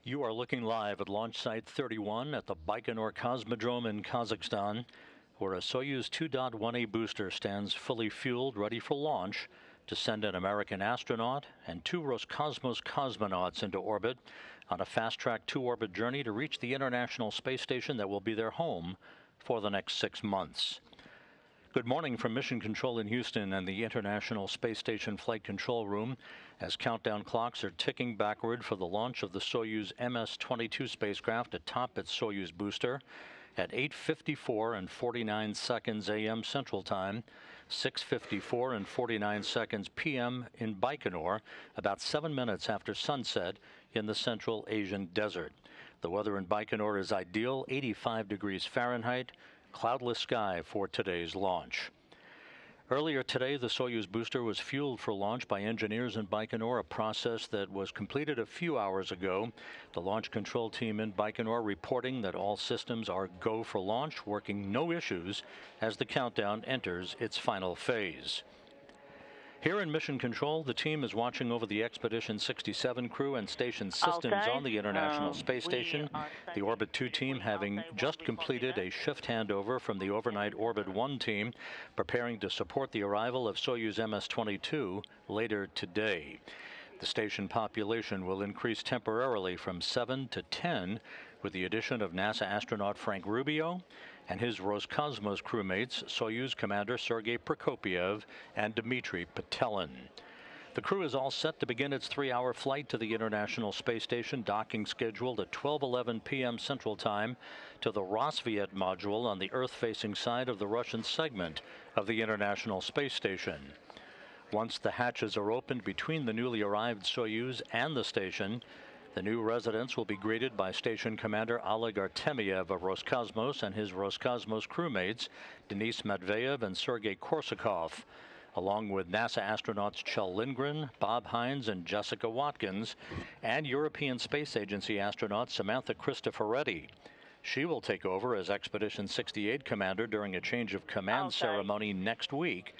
You are looking live at Launch Site 31 at the Baikonur Cosmodrome in Kazakhstan, where a Soyuz 2.1A booster stands fully fueled, ready for launch to send an American astronaut and 2 Roscosmos cosmonauts into orbit on a fast-track 2-orbit journey to reach the International Space Station that will be their home for the next 6 months. Good morning from Mission Control in Houston and the International Space Station Flight Control Room as countdown clocks are ticking backward for the launch of the Soyuz MS-22 spacecraft atop its Soyuz booster at 8:54 and 49 seconds a.m. Central Time, 6:54 and 49 seconds p.m. in Baikonur, about 7 minutes after sunset in the Central Asian desert. The weather in Baikonur is ideal, 85 degrees Fahrenheit, cloudless sky for today's launch. Earlier today, the Soyuz booster was fueled for launch by engineers in Baikonur, a process that was completed a few hours ago. The launch control team in Baikonur reporting that all systems are go for launch, working no issues as the countdown enters its final phase. Here in Mission Control, the team is watching over the Expedition 67 crew and station systems on the International Space Station. The Orbit 2 team having just completed a shift handover from the overnight Orbit 1 team, preparing to support the arrival of Soyuz MS-22 later today. The station population will increase temporarily from 7 to 10 with the addition of NASA astronaut Frank Rubio and his Roscosmos crewmates, Soyuz Commander Sergei Prokopyev and Dmitry Petelin. The crew is all set to begin its 3-hour flight to the International Space Station, docking scheduled at 12:11 p.m. Central Time to the Rassvet module on the Earth-facing side of the Russian segment of the International Space Station. Once the hatches are opened between the newly arrived Soyuz and the station, the new residents will be greeted by Station Commander Oleg Artemyev of Roscosmos and his Roscosmos crewmates, Denis Matveyev and Sergei Korsakov, along with NASA astronauts Kjell Lindgren, Bob Hines, and Jessica Watkins, and European Space Agency astronaut Samantha Cristoforetti. She will take over as Expedition 68 commander during a change of command ceremony next week,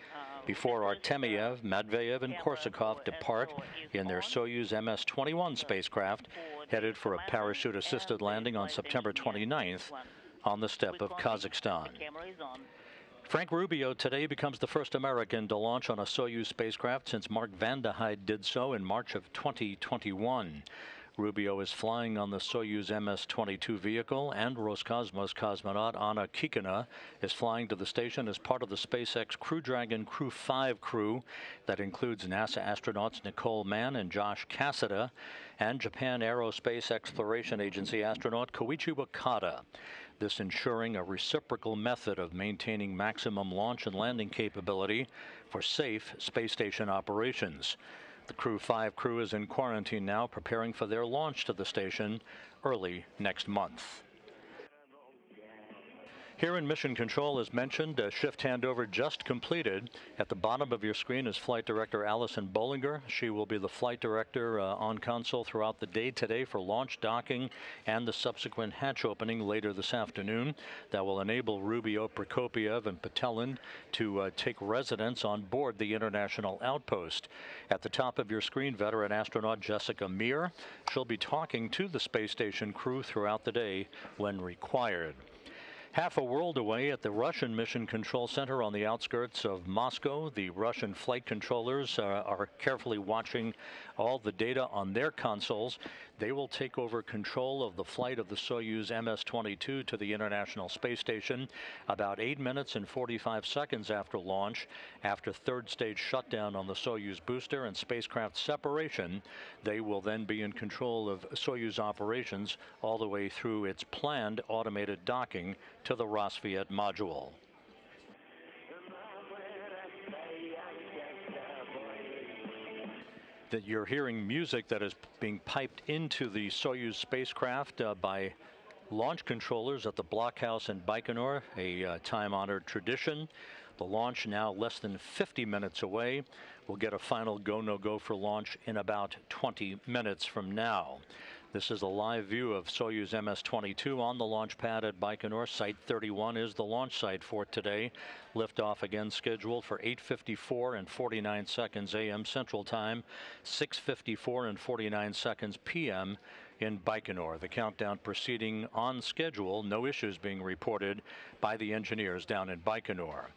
before Artemyev, Matveyev, and Korsakov depart in their Soyuz MS-21 spacecraft, headed for a parachute-assisted landing on September 29th on the steppe of Kazakhstan. Frank Rubio today becomes the first American to launch on a Soyuz spacecraft since Mark Vande Heyde did so in March of 2021. Rubio is flying on the Soyuz MS-22 vehicle, and Roscosmos cosmonaut Anna Kikina is flying to the station as part of the SpaceX Crew Dragon Crew 5 crew that includes NASA astronauts Nicole Mann and Josh Cassada and Japan Aerospace Exploration Agency astronaut Koichi Wakata. This ensuring a reciprocal method of maintaining maximum launch and landing capability for safe space station operations. The Crew 5 crew is in quarantine now, preparing for their launch to the station early next month. Here in Mission Control, as mentioned, a shift handover just completed. At the bottom of your screen is Flight Director Allison Bollinger. She will be the flight director on console throughout the day today for launch, docking, and the subsequent hatch opening later this afternoon. That will enable Rubio, Prokopyev, and Petelin to take residence on board the International Outpost. At the top of your screen, veteran astronaut Jessica Meir. She'll be talking to the space station crew throughout the day when required. Half a world away at the Russian Mission Control Center on the outskirts of Moscow, the Russian flight controllers are carefully watching all the data on their consoles. They will take over control of the flight of the Soyuz MS-22 to the International Space Station about 8 minutes and 45 seconds after launch. After third stage shutdown on the Soyuz booster and spacecraft separation, they will then be in control of Soyuz operations all the way through its planned automated docking to the Rassvet module. That you're hearing music that is being piped into the Soyuz spacecraft by launch controllers at the blockhouse in Baikonur, a time-honored tradition. The launch now less than 50 minutes away. We'll get a final go, no-go for launch in about 20 minutes from now. This is a live view of Soyuz MS-22 on the launch pad at Baikonur. Site 31 is the launch site for today. Liftoff again scheduled for 8:54 and 49 seconds a.m. Central Time, 6:54 and 49 seconds p.m. in Baikonur. The countdown proceeding on schedule. No issues being reported by the engineers down in Baikonur.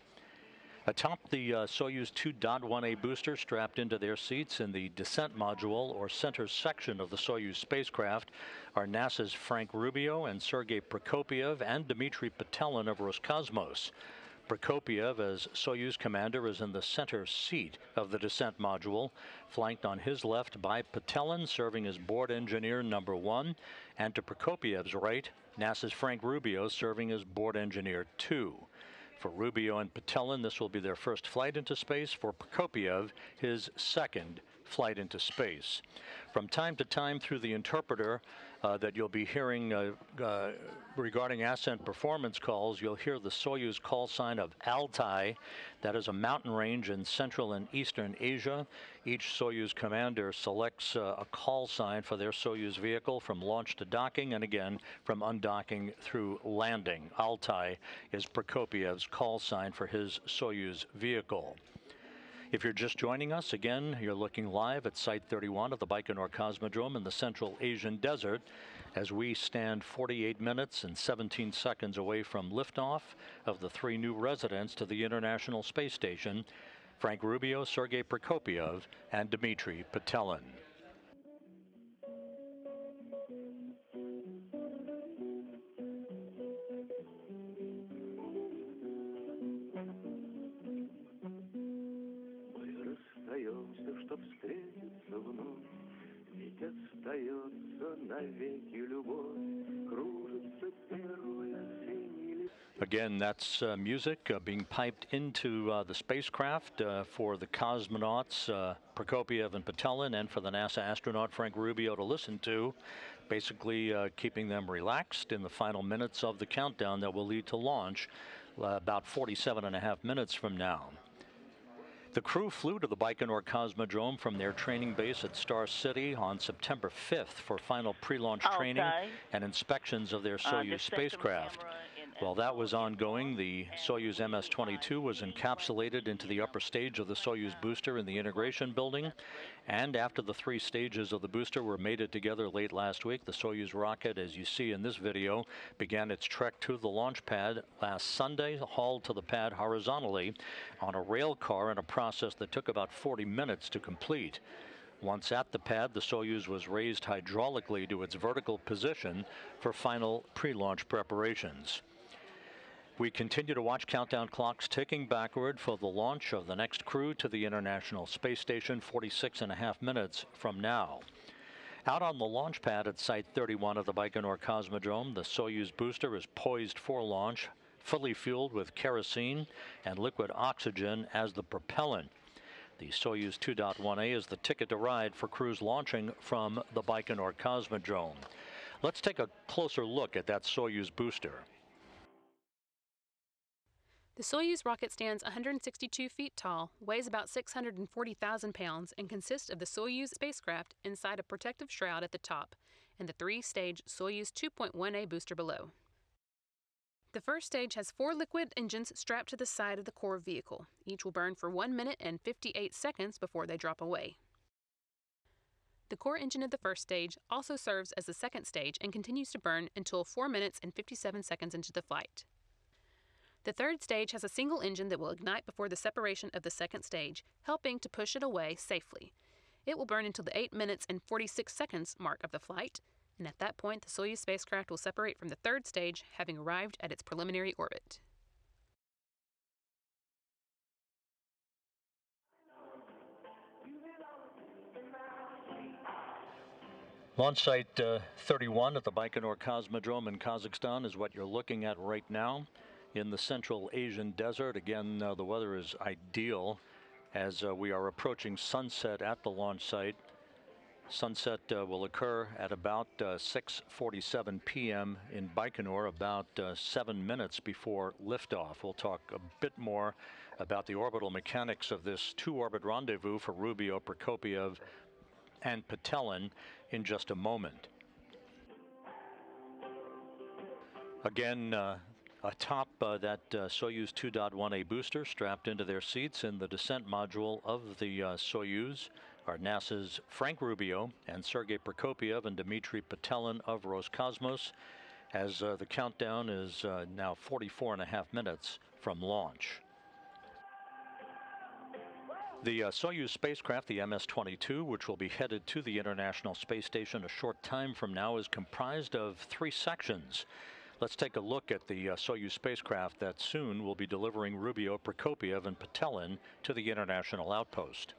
Atop the Soyuz 2.1A booster, strapped into their seats in the descent module or center section of the Soyuz spacecraft, are NASA's Frank Rubio and Sergei Prokopyev and Dmitry Petelin of Roscosmos. Prokopyev, as Soyuz commander, is in the center seat of the descent module, flanked on his left by Petelin, serving as board engineer number 1, and to Prokopiev's right, NASA's Frank Rubio, serving as board engineer 2. For Rubio and Petelin, this will be their first flight into space. For Prokopyev, his second flight into space. From time to time through the interpreter that you'll be hearing regarding ascent performance calls, you'll hear the Soyuz call sign of Altai. That is a mountain range in Central and Eastern Asia. Each Soyuz commander selects a call sign for their Soyuz vehicle from launch to docking, and again from undocking through landing. Altai is Prokopiev's call sign for his Soyuz vehicle. If you're just joining us, again, you're looking live at Site 31 of the Baikonur Cosmodrome in the Central Asian Desert as we stand 48 minutes and 17 seconds away from liftoff of the 3 new residents to the International Space Station, Frank Rubio, Sergei Prokopyev, and Dmitry Petelin. Again, that's music being piped into the spacecraft for the cosmonauts Prokopyev and Petelin, and for the NASA astronaut Frank Rubio to listen to, basically keeping them relaxed in the final minutes of the countdown that will lead to launch about 47.5 minutes from now. The crew flew to the Baikonur Cosmodrome from their training base at Star City on September 5th for final pre-launch training and inspections of their Soyuz spacecraft. While that was ongoing, the Soyuz MS-22 was encapsulated into the upper stage of the Soyuz booster in the integration building, and after the 3 stages of the booster were mated together late last week, the Soyuz rocket, as you see in this video, began its trek to the launch pad last Sunday, hauled to the pad horizontally on a rail car in a process that took about 40 minutes to complete. Once at the pad, the Soyuz was raised hydraulically to its vertical position for final pre-launch preparations. We continue to watch countdown clocks ticking backward for the launch of the next crew to the International Space Station 46.5 minutes from now. Out on the launch pad at Site 31 of the Baikonur Cosmodrome, the Soyuz booster is poised for launch, fully fueled with kerosene and liquid oxygen as the propellant. The Soyuz 2.1A is the ticket to ride for crews launching from the Baikonur Cosmodrome. Let's take a closer look at that Soyuz booster. The Soyuz rocket stands 162 feet tall, weighs about 640,000 pounds, and consists of the Soyuz spacecraft inside a protective shroud at the top and the 3-stage Soyuz 2.1A booster below. The first stage has 4 liquid engines strapped to the side of the core vehicle. Each will burn for 1 minute and 58 seconds before they drop away. The core engine of the first stage also serves as the second stage and continues to burn until 4 minutes and 57 seconds into the flight. The third stage has a single engine that will ignite before the separation of the second stage, helping to push it away safely. It will burn until the 8 minutes and 46 seconds mark of the flight, and at that point the Soyuz spacecraft will separate from the third stage, having arrived at its preliminary orbit. Launch Site 31 at the Baikonur Cosmodrome in Kazakhstan is what you're looking at right now in the Central Asian Desert. Again, the weather is ideal as we are approaching sunset at the launch site. Sunset will occur at about 6:47 p.m. in Baikonur, about 7 minutes before liftoff. We'll talk a bit more about the orbital mechanics of this 2-orbit rendezvous for Rubio, Prokopyev, and Petelin in just a moment. Again, atop that Soyuz 2.1A booster strapped into their seats in the descent module of the Soyuz are NASA's Frank Rubio and Sergei Prokopyev and Dmitry Petelin of Roscosmos, as the countdown is now 44.5 minutes from launch. The Soyuz spacecraft, the MS-22, which will be headed to the International Space Station a short time from now, is comprised of 3 sections. Let's take a look at the Soyuz spacecraft that soon will be delivering Rubio, Prokopyev, and Petelin to the International Outpost.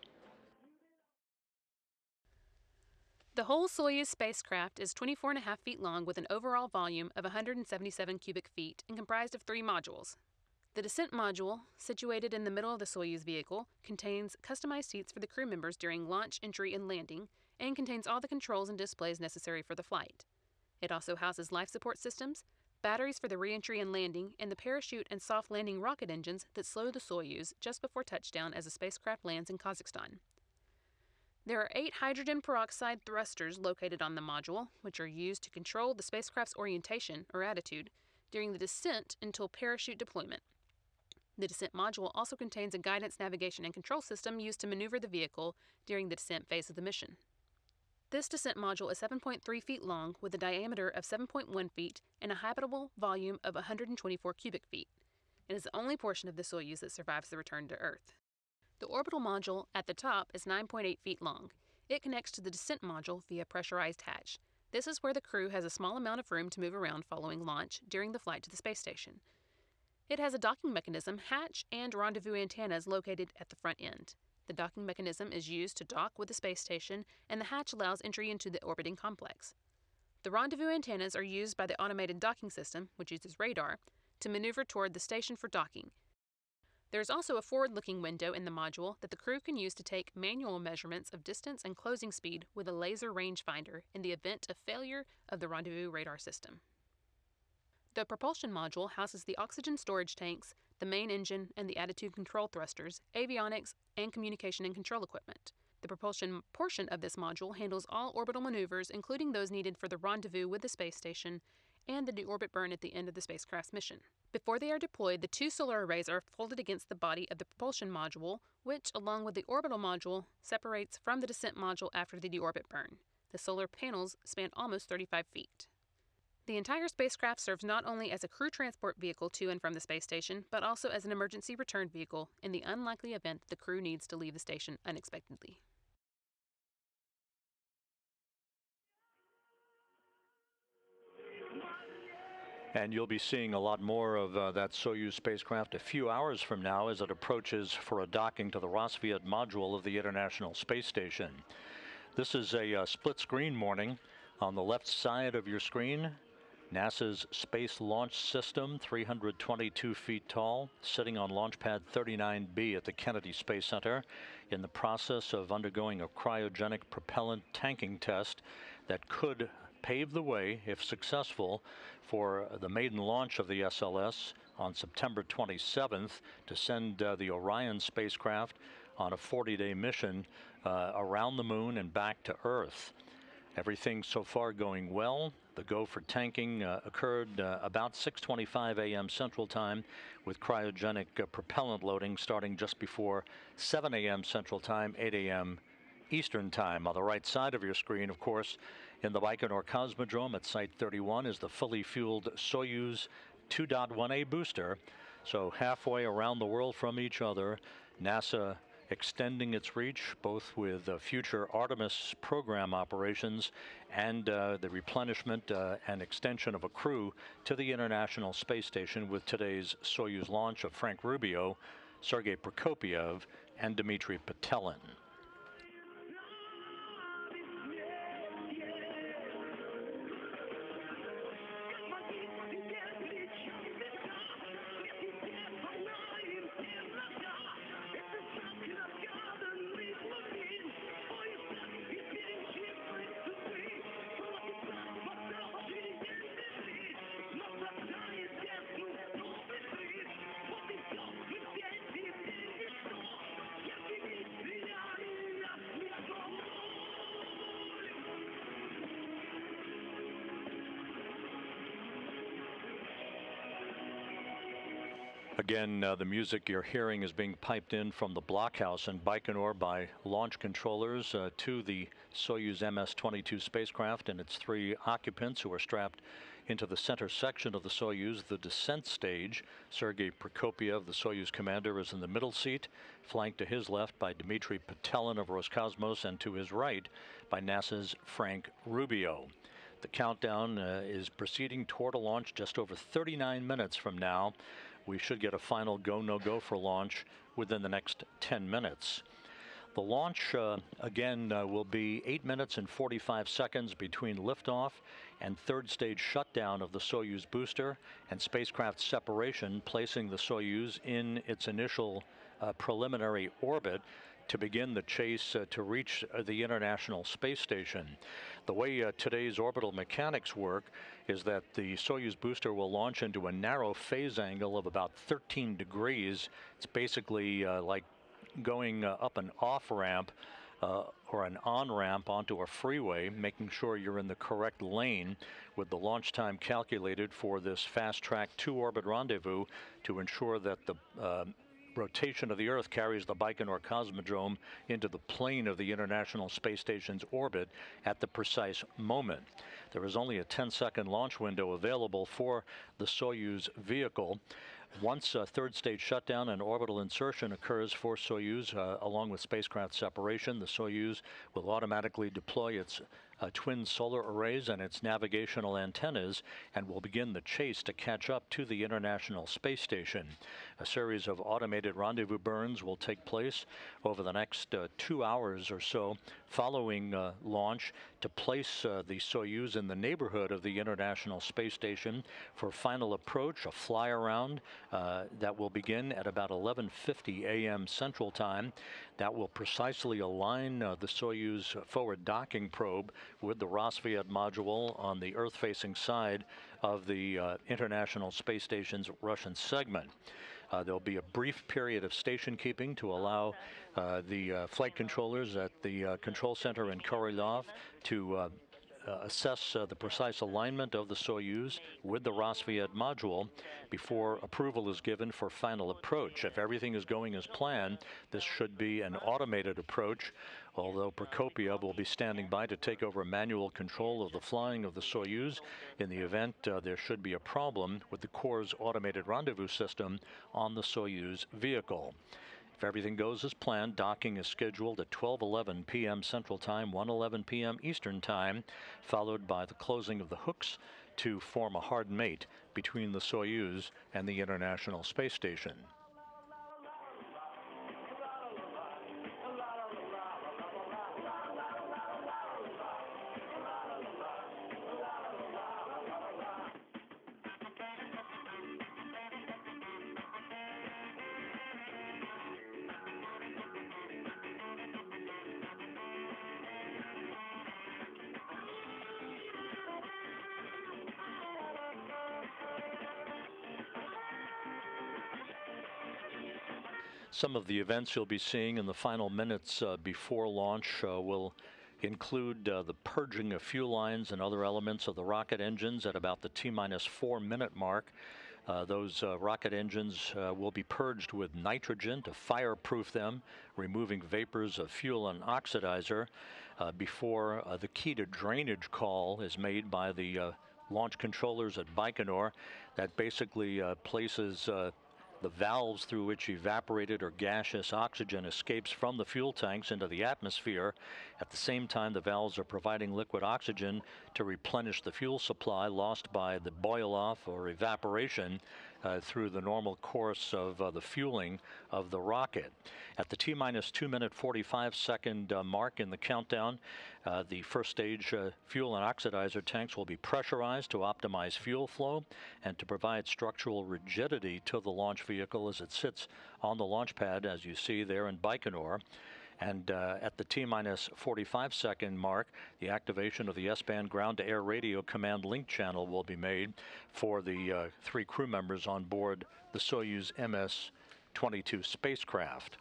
The whole Soyuz spacecraft is 24.5 feet long with an overall volume of 177 cubic feet and comprised of 3 modules. The descent module, situated in the middle of the Soyuz vehicle, contains customized seats for the crew members during launch, entry, and landing, and contains all the controls and displays necessary for the flight. It also houses life support systems, batteries for the re-entry and landing, and the parachute and soft landing rocket engines that slow the Soyuz just before touchdown as the spacecraft lands in Kazakhstan. There are 8 hydrogen peroxide thrusters located on the module, which are used to control the spacecraft's orientation, or attitude, during the descent until parachute deployment. The descent module also contains a guidance, navigation, and control system used to maneuver the vehicle during the descent phase of the mission. This descent module is 7.3 feet long with a diameter of 7.1 feet and a habitable volume of 124 cubic feet. It is the only portion of the Soyuz that survives the return to Earth. The orbital module at the top is 9.8 feet long. It connects to the descent module via a pressurized hatch. This is where the crew has a small amount of room to move around following launch during the flight to the space station. It has a docking mechanism, hatch, and rendezvous antennas located at the front end. The docking mechanism is used to dock with the space station, and the hatch allows entry into the orbiting complex. The rendezvous antennas are used by the automated docking system, which uses radar, to maneuver toward the station for docking. There is also a forward-looking window in the module that the crew can use to take manual measurements of distance and closing speed with a laser rangefinder in the event of failure of the rendezvous radar system. The propulsion module houses the oxygen storage tanks, the main engine, and the attitude control thrusters, avionics, and communication and control equipment. The propulsion portion of this module handles all orbital maneuvers, including those needed for the rendezvous with the space station and the deorbit burn at the end of the spacecraft's mission. Before they are deployed, the 2 solar arrays are folded against the body of the propulsion module, which, along with the orbital module, separates from the descent module after the deorbit burn. The solar panels span almost 35 feet. The entire spacecraft serves not only as a crew transport vehicle to and from the space station, but also as an emergency return vehicle in the unlikely event that the crew needs to leave the station unexpectedly. And you'll be seeing a lot more of that Soyuz spacecraft a few hours from now as it approaches for a docking to the Rassvet module of the International Space Station. This is a split screen morning. On the left side of your screen, NASA's Space Launch System, 322 feet tall, sitting on Launch Pad 39B at the Kennedy Space Center in the process of undergoing a cryogenic propellant tanking test that could pave the way, if successful, for the maiden launch of the SLS on September 27th to send the Orion spacecraft on a 40-day mission around the moon and back to Earth. Everything so far going well. The go for tanking occurred about 6:25 a.m. Central Time, with cryogenic propellant loading starting just before 7 a.m. Central Time, 8 a.m. Eastern Time. On the right side of your screen, of course, in the Baikonur Cosmodrome at Site 31 is the fully fueled Soyuz 2.1A booster. So halfway around the world from each other, NASA extending its reach both with future Artemis program operations and the replenishment and extension of a crew to the International Space Station with today's Soyuz launch of Frank Rubio, Sergei Prokopyev, and Dmitry Petelin. Again, the music you're hearing is being piped in from the blockhouse in Baikonur by launch controllers to the Soyuz MS-22 spacecraft and its 3 occupants who are strapped into the center section of the Soyuz, the descent stage. Sergei Prokopyev, the Soyuz commander, is in the middle seat, flanked to his left by Dmitry Petelin of Roscosmos and to his right by NASA's Frank Rubio. The countdown is proceeding toward a launch just over 39 minutes from now. We should get a final go, no-go for launch within the next 10 minutes. The launch, again, will be 8 minutes and 45 seconds between liftoff and third stage shutdown of the Soyuz booster and spacecraft separation, placing the Soyuz in its initial preliminary orbit to begin the chase to reach the International Space Station. The way today's orbital mechanics work is that the Soyuz booster will launch into a narrow phase angle of about 13 degrees. It's basically like going up an off-ramp or an on-ramp onto a freeway, making sure you're in the correct lane, with the launch time calculated for this fast-track 2-orbit rendezvous to ensure that the rotation of the Earth carries the Baikonur Cosmodrome into the plane of the International Space Station's orbit at the precise moment. There is only a 10-second launch window available for the Soyuz vehicle. Once third stage shutdown and orbital insertion occurs for Soyuz, along with spacecraft separation, the Soyuz will automatically deploy its twin solar arrays and its navigational antennas and will begin the chase to catch up to the International Space Station. A series of automated rendezvous burns will take place over the next 2 hours or so following launch to place the Soyuz in the neighborhood of the International Space Station for final approach, a fly around that will begin at about 11:50 a.m. Central Time. That will precisely align the Soyuz forward docking probe with the Rassvet module on the Earth-facing side of the International Space Station's Russian segment. There'll be a brief period of station keeping to allow the flight controllers at the control center in Korolyov to assess the precise alignment of the Soyuz with the Rassvet module before approval is given for final approach. If everything is going as planned, this should be an automated approach, although Prokopyev will be standing by to take over manual control of the flying of the Soyuz in the event there should be a problem with the Corps' automated rendezvous system on the Soyuz vehicle. If everything goes as planned, docking is scheduled at 12:11 p.m. Central Time, 1:11 p.m. Eastern Time, followed by the closing of the hooks to form a hard mate between the Soyuz and the International Space Station. Some of the events you'll be seeing in the final minutes before launch will include the purging of fuel lines and other elements of the rocket engines at about the T-4 minute mark. Those rocket engines will be purged with nitrogen to fireproof them, removing vapors of fuel and oxidizer before the key to drainage call is made by the launch controllers at Baikonur. That basically places the valves through which evaporated or gaseous oxygen escapes from the fuel tanks into the atmosphere. At the same time, the valves are providing liquid oxygen to replenish the fuel supply lost by the boil-off or evaporation through the normal course of the fueling of the rocket. At the T-2 minute 45 second mark in the countdown, the first stage fuel and oxidizer tanks will be pressurized to optimize fuel flow and to provide structural rigidity to the launch vehicle as it sits on the launch pad, as you see there in Baikonur. And at the T-45 second mark, the activation of the S-band ground-to-air radio command link channel will be made for the 3 crew members on board the Soyuz MS-22 spacecraft.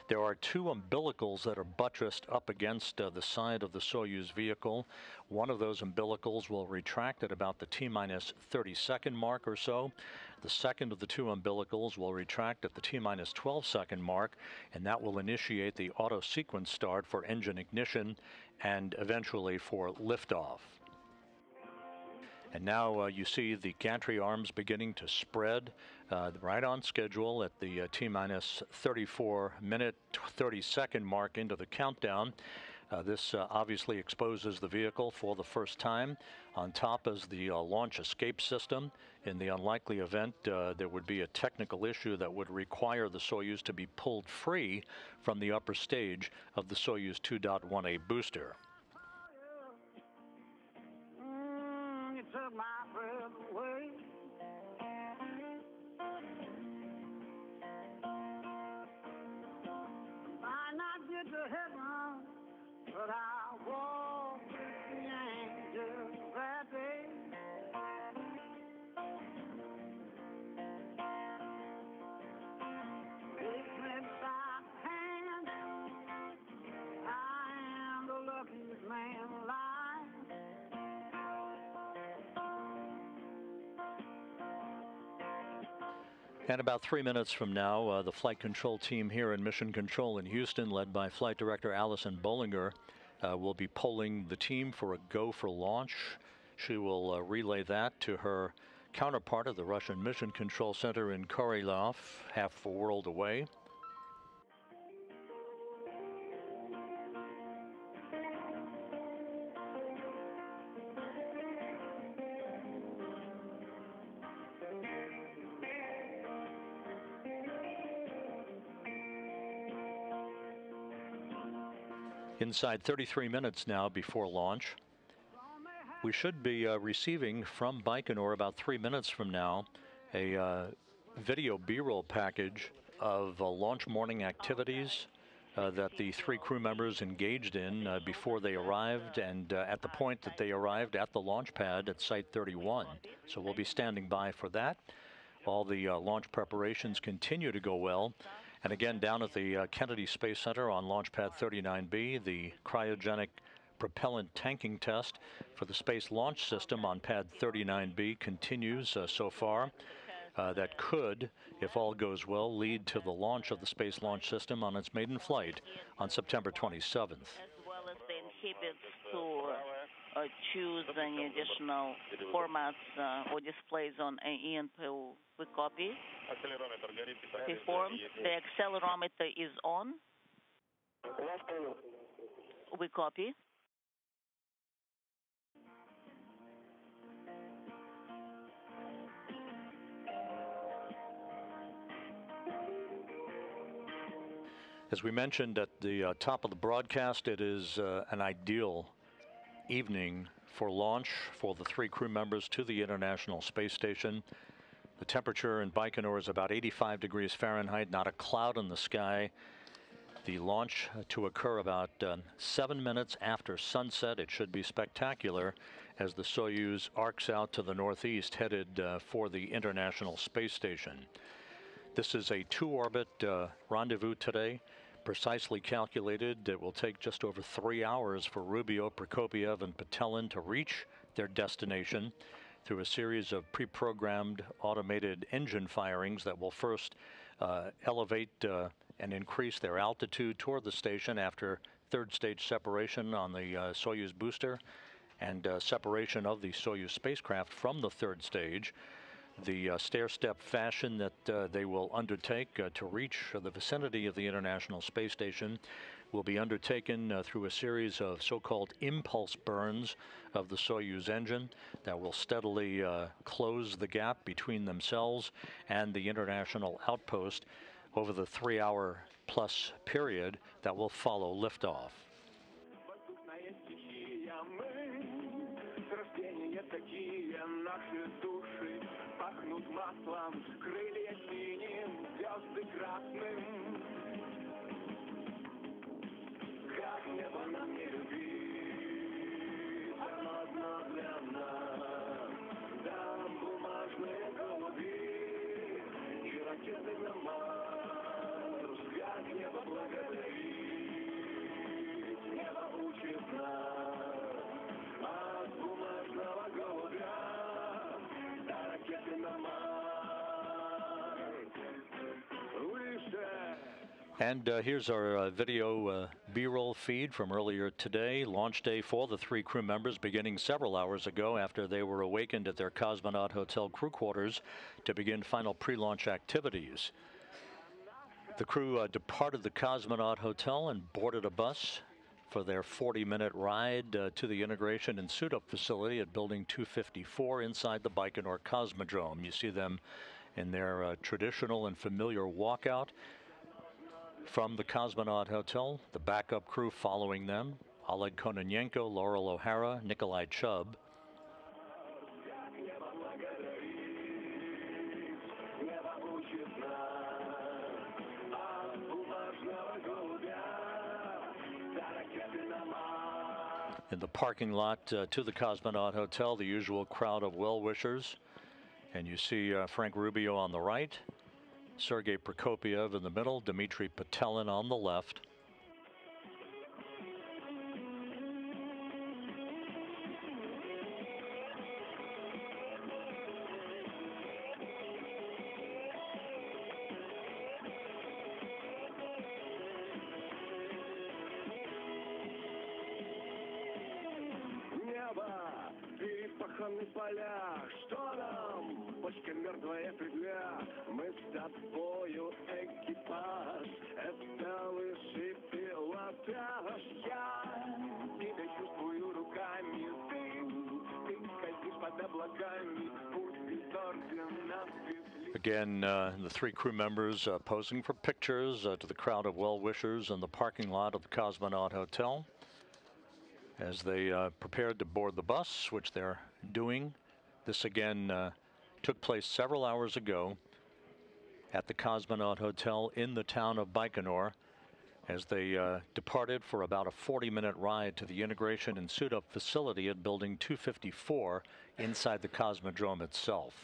There are two umbilicals that are buttressed up against the side of the Soyuz vehicle. One of those umbilicals will retract at about the T-minus 30-second mark or so. The second of the two umbilicals will retract at the T-minus 12-second mark, and that will initiate the auto sequence start for engine ignition and eventually for liftoff. And now you see the gantry arms beginning to spread right on schedule at the T-minus 34-minute, 30-second mark into the countdown. This obviously exposes the vehicle for the first time. On top is the launch escape system. In the unlikely event there would be a technical issue that would require the Soyuz to be pulled free from the upper stage of the Soyuz 2.1A booster. Took my breath away. Might not get to heaven, but I'll walk with the angels that day. Take me by the hand, I am the luckiest man alive. And about 3 minutes from now, the flight control team here in Mission Control in Houston, led by Flight Director Allison Bollinger, will be polling the team for a go for launch. She will relay that to her counterpart at the Russian Mission Control Center in Korolyov, half a world away. Inside 33 minutes now before launch. We should be receiving from Baikonur about 3 minutes from now a video B-roll package of launch morning activities that the three crew members engaged in before they arrived and at the point that they arrived at the launch pad at Site 31. So we'll be standing by for that. All the launch preparations continue to go well. And again, down at the Kennedy Space Center on Launch Pad 39B, the cryogenic propellant tanking test for the Space Launch System on Pad 39B continues so far. That could, if all goes well, lead to the launch of the Space Launch System on its maiden flight on September 27th. As well as the inhibits to choose any additional formats or displays on ENPO. We copy. Performed. The accelerometer is on. We copy. As we mentioned at the top of the broadcast, it is an ideal evening for launch for the three crew members to the International Space Station. The temperature in Baikonur is about 85 degrees Fahrenheit, not a cloud in the sky. The launch to occur about 7 minutes after sunset. It should be spectacular as the Soyuz arcs out to the northeast, headed for the International Space Station. This is a two-orbit rendezvous today, precisely calculated. It will take just over 3 hours for Rubio, Prokopiev, and Petelin to reach their destination through a series of pre-programmed automated engine firings that will first elevate and increase their altitude toward the station after third stage separation on the Soyuz booster and separation of the Soyuz spacecraft from the third stage. The stair-step fashion that they will undertake to reach the vicinity of the International Space Station will be undertaken through a series of so-called impulse burns of the Soyuz engine that will steadily close the gap between themselves and the international outpost over the 3-hour plus period that will follow liftoff. And here's our video B-roll feed from earlier today. Launch day for the 3 crew members beginning several hours ago after they were awakened at their Cosmonaut Hotel crew quarters to begin final pre-launch activities. The crew departed the Cosmonaut Hotel and boarded a bus for their 40-minute ride to the integration and suit-up facility at Building 254 inside the Baikonur Cosmodrome. You see them in their traditional and familiar walkout from the Cosmonaut Hotel, the backup crew following them: Oleg Kononenko, Laurel O'Hara, Nikolai Chubb. In the parking lot to the Cosmonaut Hotel, the usual crowd of well-wishers. And you see Frank Rubio on the right, Sergei Prokopiev in the middle, Dmitry Petelin on the left. Again, the 3 crew members posing for pictures to the crowd of well-wishers in the parking lot of the Cosmonaut Hotel as they prepared to board the bus, which they're doing. This again took place several hours ago at the Cosmonaut Hotel in the town of Baikonur as they departed for about a 40-minute ride to the integration and suit-up facility at Building 254 inside the Cosmodrome itself.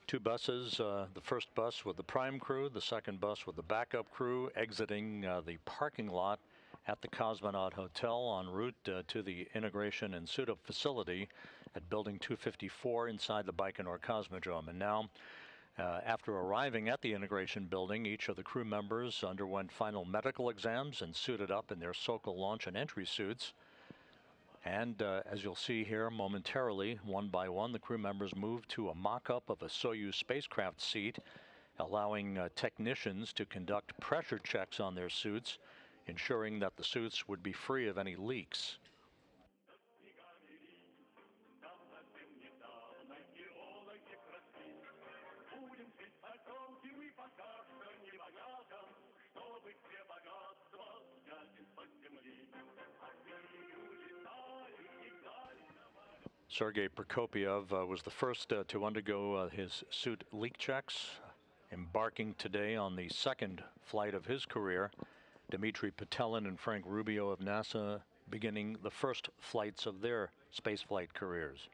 Two buses, the first bus with the prime crew, the second bus with the backup crew, exiting the parking lot at the Cosmonaut Hotel en route to the integration and suit-up facility at Building 254 inside the Baikonur Cosmodrome. And now, after arriving at the integration building, each of the crew members underwent final medical exams and suited up in their Sokol launch and entry suits. And as you'll see here momentarily, one by one, the crew members moved to a mock-up of a Soyuz spacecraft seat, allowing technicians to conduct pressure checks on their suits, ensuring that the suits would be free of any leaks. Sergei Prokopiev was the first to undergo his suit leak checks, embarking today on the second flight of his career. Dmitry Petelin and Frank Rubio of NASA beginning the first flights of their spaceflight careers.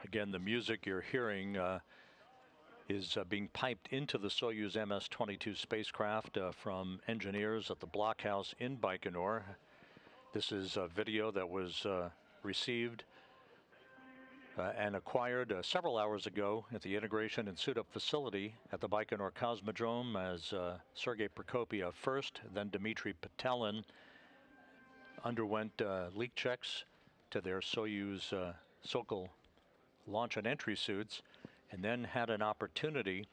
Again, the music you're hearing is being piped into the Soyuz MS-22 spacecraft from engineers at the blockhouse in Baikonur. This is a video that was received and acquired several hours ago at the integration and suit-up facility at the Baikonur Cosmodrome as Sergei Prokopyev first, then Dmitry Petelin underwent leak checks to their Soyuz Sokol launch and entry suits, and then had an opportunity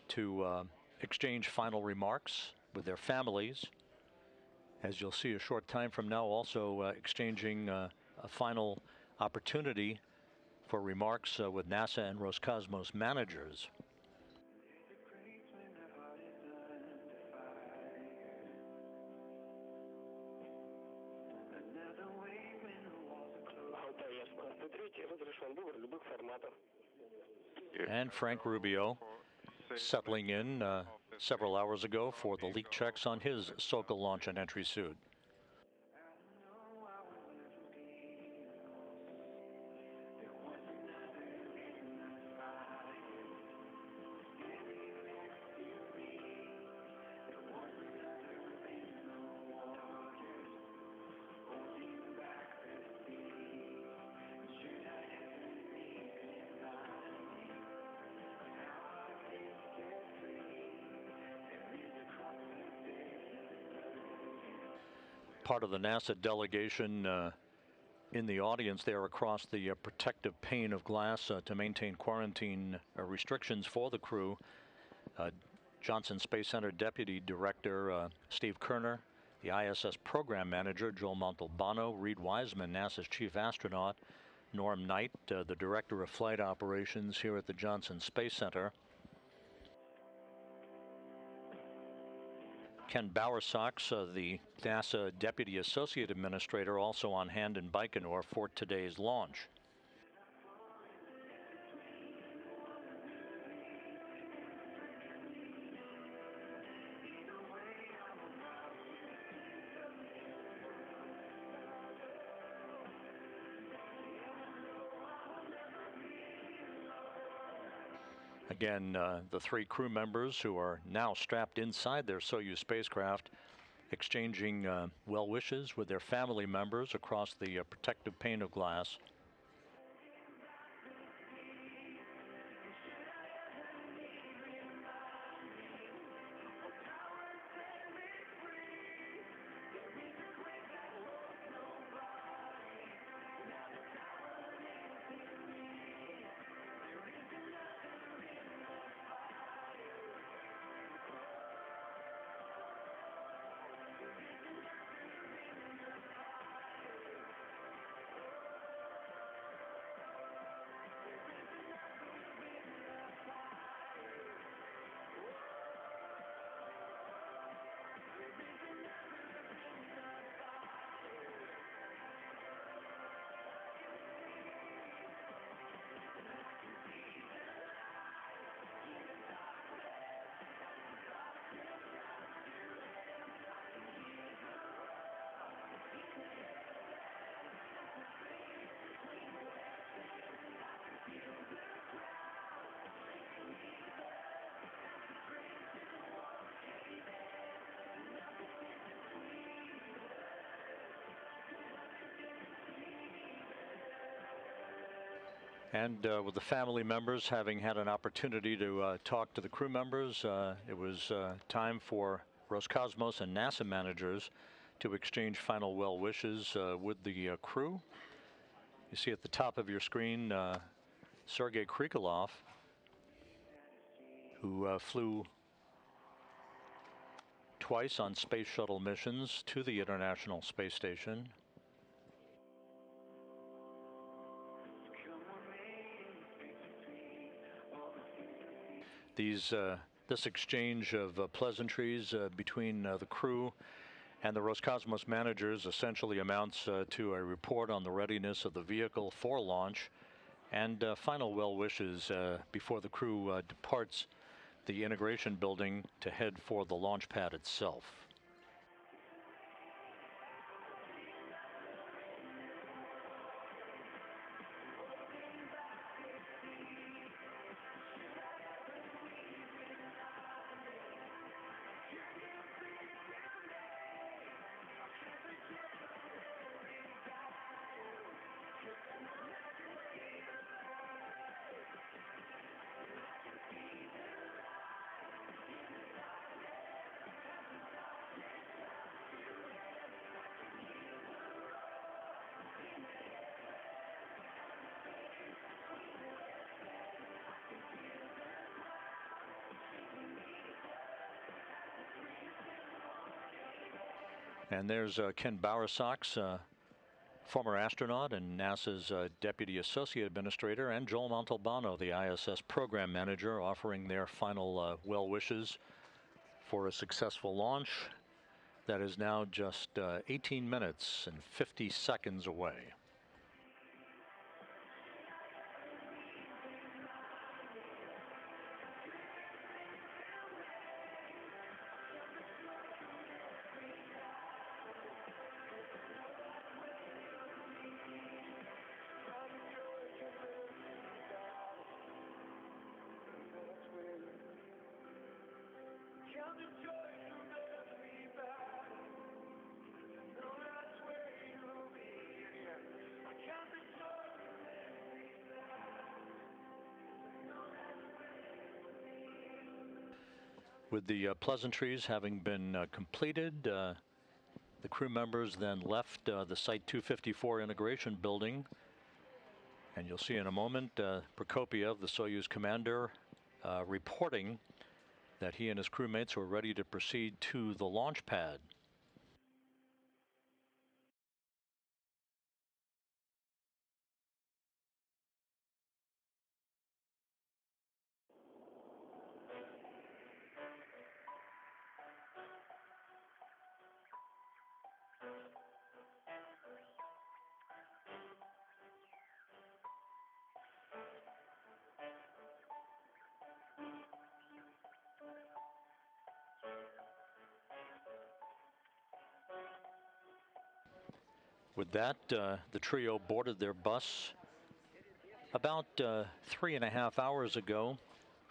to exchange final remarks with their families. As you'll see a short time from now, also exchanging a final opportunity for remarks with NASA and Roscosmos managers. And Frank Rubio settling in several hours ago for the leak checks on his Sokol launch and entry suit. Part of the NASA delegation in the audience there across the protective pane of glass to maintain quarantine restrictions for the crew. Johnson Space Center Deputy Director Steve Kerner, the ISS Program Manager Joel Montalbano, Reed Wiseman, NASA's Chief Astronaut, Norm Knight, the Director of Flight Operations here at the Johnson Space Center. Ken Bowersox, the NASA Deputy Associate Administrator, also on hand in Baikonur for today's launch. Again, the three crew members who are now strapped inside their Soyuz spacecraft, exchanging well wishes with their family members across the protective pane of glass. And with the family members having had an opportunity to talk to the crew members, it was time for Roscosmos and NASA managers to exchange final well wishes with the crew. You see at the top of your screen Sergei Krikalev, who flew twice on space shuttle missions to the International Space Station. This exchange of pleasantries between the crew and the Roscosmos managers essentially amounts to a report on the readiness of the vehicle for launch and final well wishes before the crew departs the integration building to head for the launch pad itself. And there's Ken Bowersox, former astronaut and NASA's Deputy Associate Administrator, and Joel Montalbano, the ISS Program Manager, offering their final well wishes for a successful launch that is now just 18 minutes and 50 seconds away. With the pleasantries having been completed, the crew members then left the Site 254 integration building. And you'll see in a moment Prokopiev, the Soyuz commander, reporting that he and his crewmates were ready to proceed to the launch pad. With that, the trio boarded their bus about 3.5 hours ago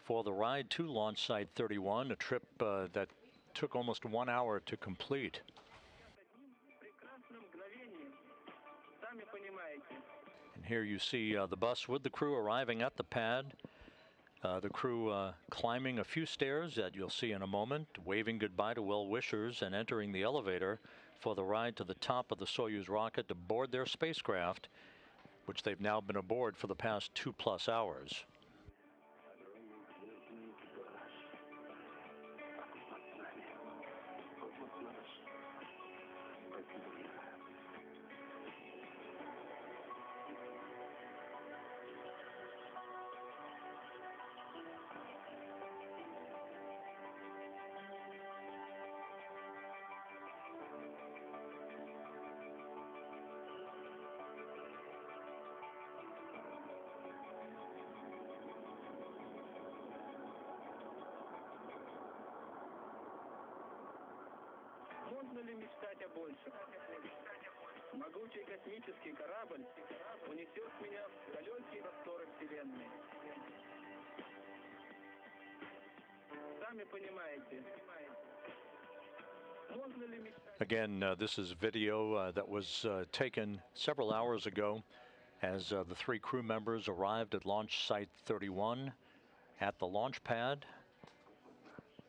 for the ride to launch Site 31, a trip that took almost 1 hour to complete. And here you see the bus with the crew arriving at the pad. The crew climbing a few stairs that you'll see in a moment, waving goodbye to well-wishers and entering the elevator for the ride to the top of the Soyuz rocket to board their spacecraft, which they've now been aboard for the past 2+ hours. Можно ли мечтать о большем? Могучий космический корабль унесет меня в далекие просторы Вселенной. Сами понимаете. Можно ли мечтать? Again, this is video that was taken several hours ago as the 3 crew members arrived at launch Site 31 at the launch pad,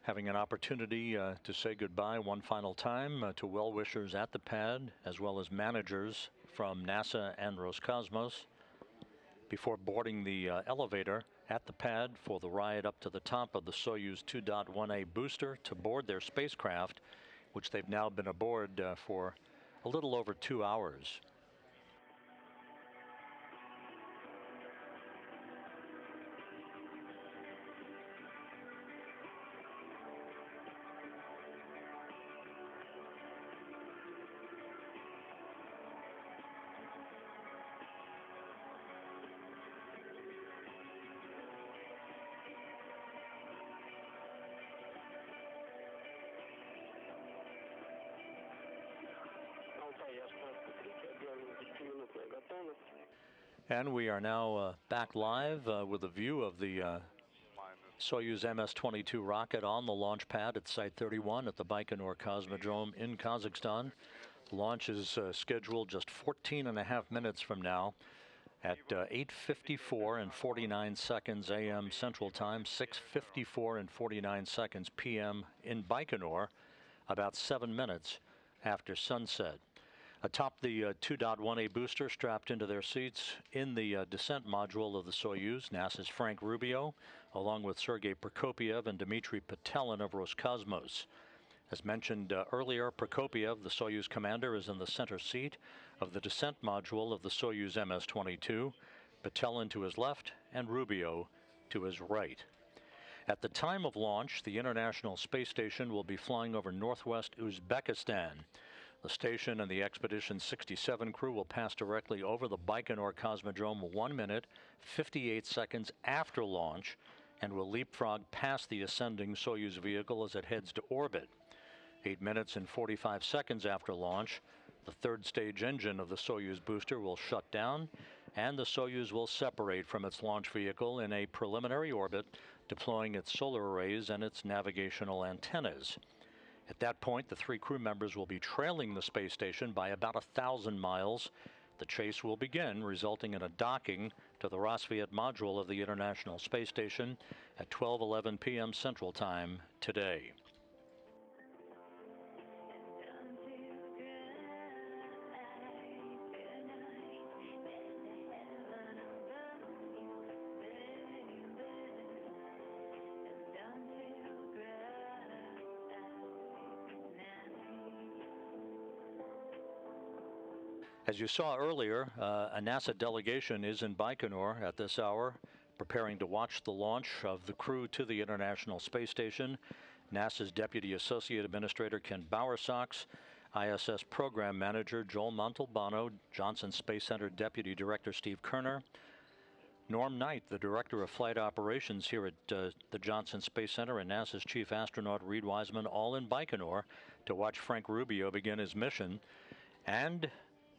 having an opportunity to say goodbye one final time to well-wishers at the pad, as well as managers from NASA and Roscosmos, before boarding the elevator at the pad for the ride up to the top of the Soyuz 2.1A booster to board their spacecraft, which they've now been aboard for a little over 2 hours. And we are now back live with a view of the Soyuz MS-22 rocket on the launch pad at Site 31 at the Baikonur Cosmodrome in Kazakhstan. Launch is scheduled just 14.5 minutes from now at 8:54 and 49 seconds a.m. Central Time, 6:54 and 49 seconds p.m. in Baikonur, about 7 minutes after sunset. Atop the 2.1A booster, strapped into their seats in the descent module of the Soyuz, NASA's Frank Rubio, along with Sergei Prokopiev and Dmitry Petelin of Roscosmos. As mentioned earlier, Prokopiev, the Soyuz commander, is in the center seat of the descent module of the Soyuz MS-22, Petelin to his left and Rubio to his right. At the time of launch, the International Space Station will be flying over northwest Uzbekistan. The station and the Expedition 67 crew will pass directly over the Baikonur Cosmodrome 1 minute, 58 seconds after launch, and will leapfrog past the ascending Soyuz vehicle as it heads to orbit. 8 minutes and 45 seconds after launch, the third stage engine of the Soyuz booster will shut down, and the Soyuz will separate from its launch vehicle in a preliminary orbit, deploying its solar arrays and its navigational antennas. At that point, the 3 crew members will be trailing the space station by about 1,000 miles. The chase will begin, resulting in a docking to the Rassvet module of the International Space Station at 12:11 p.m. Central Time today. As you saw earlier, a NASA delegation is in Baikonur at this hour, preparing to watch the launch of the crew to the International Space Station. NASA's Deputy Associate Administrator Ken Bowersox, ISS Program Manager Joel Montalbano, Johnson Space Center Deputy Director Steve Kerner, Norm Knight, the Director of Flight Operations here at the Johnson Space Center, and NASA's Chief Astronaut Reid Wiseman, all in Baikonur to watch Frank Rubio begin his mission, and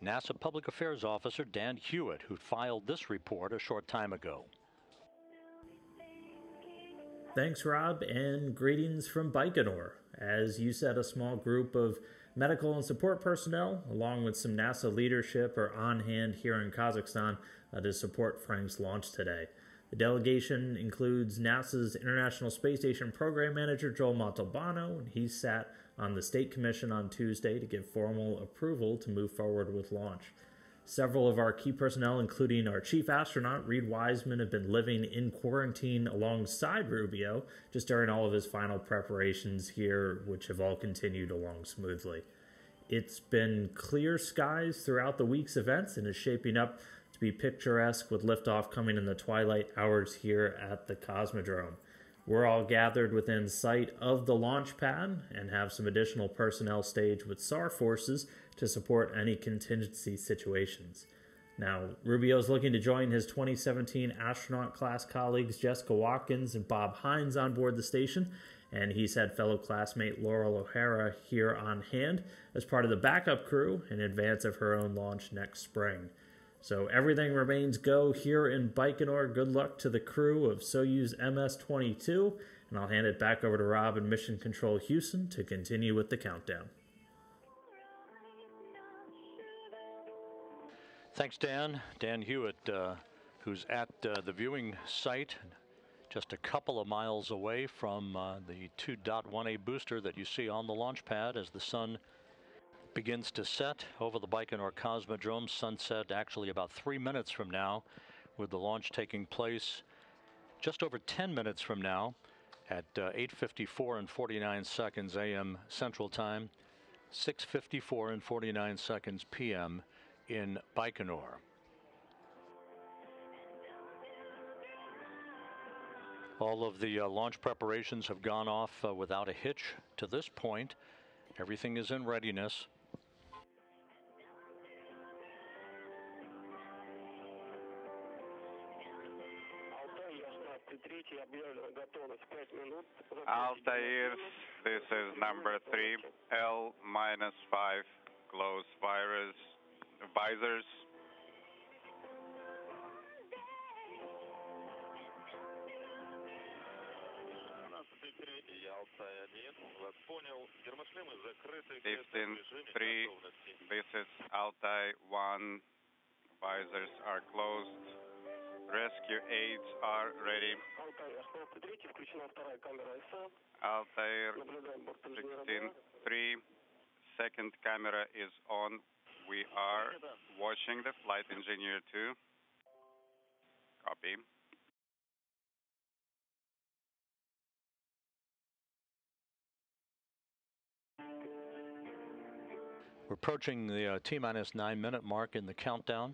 NASA Public Affairs Officer Dan Hewitt, who filed this report a short time ago. Thanks, Rob, and greetings from Baikonur. As you said, a small group of medical and support personnel, along with some NASA leadership, are on hand here in Kazakhstan to support Frank's launch today. The delegation includes NASA's International Space Station Program Manager Joel Montalbano, and he sat on the State Commission on Tuesday to give formal approval to move forward with launch. Several of our key personnel, including our chief astronaut, Reid Wiseman, have been living in quarantine alongside Rubio just during all of his final preparations here, which have all continued along smoothly. It's been clear skies throughout the week's events and is shaping up to be picturesque with liftoff coming in the twilight hours here at the Cosmodrome. We're all gathered within sight of the launch pad and have some additional personnel staged with SAR forces to support any contingency situations. Now, Rubio's looking to join his 2017 astronaut class colleagues Jessica Watkins and Bob Hines on board the station, and he's had fellow classmate Laurel O'Hara here on hand as part of the backup crew in advance of her own launch next spring. So everything remains go here in Baikonur. Good luck to the crew of Soyuz MS-22, and I'll hand it back over to Rob in Mission Control Houston to continue with the countdown. Thanks, Dan. Dan Hewitt, who's at the viewing site just a couple of miles away from the 2.1A booster that you see on the launch pad as the sun begins to set over the Baikonur Cosmodrome. Sunset actually about 3 minutes from now, with the launch taking place just over 10 minutes from now at 8:54 and 49 seconds a.m. Central Time, 6:54 and 49 seconds p.m. in Baikonur. All of the launch preparations have gone off without a hitch to this point. Everything is in readiness. Altair, this is number 3, L-5, close visors. Three, this is Altai 1, visors are closed. Rescue aids are ready. Altair 16-3, second camera is on. We are watching the flight engineer 2. Copy. We're approaching the T-minus 9-minute mark in the countdown.